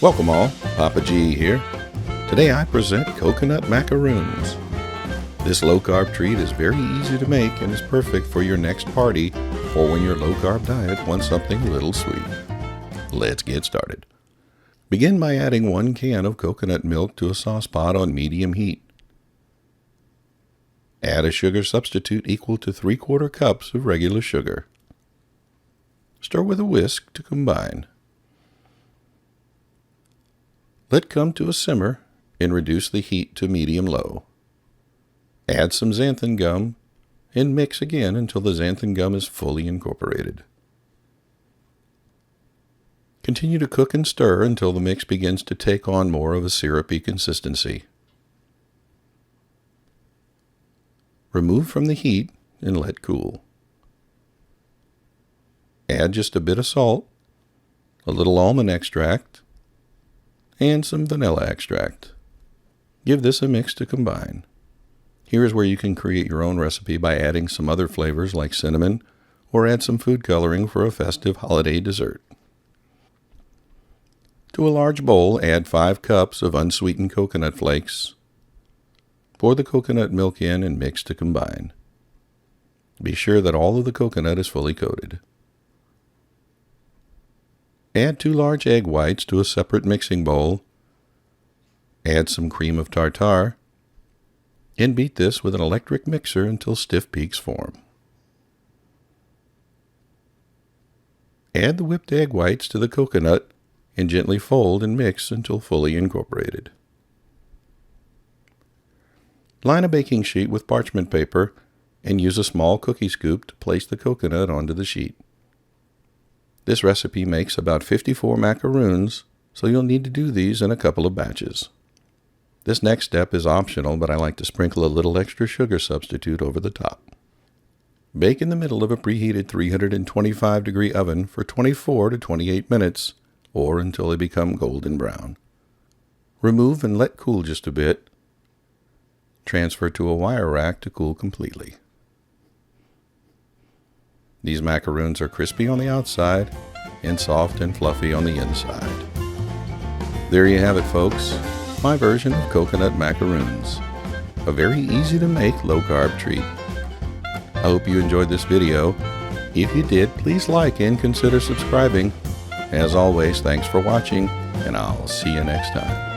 Welcome all, Papa G here. Today I present coconut macaroons. This low-carb treat is very easy to make and is perfect for your next party or when your low-carb diet wants something a little sweet. Let's get started. Begin by adding 1 can of coconut milk to a saucepot on medium heat. Add a sugar substitute equal to 3/4 cups of regular sugar. Stir with a whisk to combine. Let come to a simmer and reduce the heat to medium-low. Add some xanthan gum and mix again until the xanthan gum is fully incorporated. Continue to cook and stir until the mix begins to take on more of a syrupy consistency. Remove from the heat and let cool. Add just a bit of salt, a little almond extract, and some vanilla extract. Give this a mix to combine. Here is where you can create your own recipe by adding some other flavors like cinnamon, or add some food coloring for a festive holiday dessert. To a large bowl, add 5 cups of unsweetened coconut flakes. Pour the coconut milk in and mix to combine. Be sure that all of the coconut is fully coated. Add 2 large egg whites to a separate mixing bowl. Add some cream of tartar, and beat this with an electric mixer until stiff peaks form. Add the whipped egg whites to the coconut and gently fold and mix until fully incorporated. Line a baking sheet with parchment paper and use a small cookie scoop to place the coconut onto the sheet. This recipe makes about 54 macaroons, so you'll need to do these in a couple of batches. This next step is optional, but I like to sprinkle a little extra sugar substitute over the top. Bake in the middle of a preheated 325-degree oven for 24 to 28 minutes, or until they become golden brown. Remove and let cool just a bit. Transfer to a wire rack to cool completely. These macaroons are crispy on the outside and soft and fluffy on the inside. There you have it, folks. My version of coconut macaroons. A very easy to make low-carb treat. I hope you enjoyed this video. If you did, please like and consider subscribing. As always, thanks for watching, and I'll see you next time.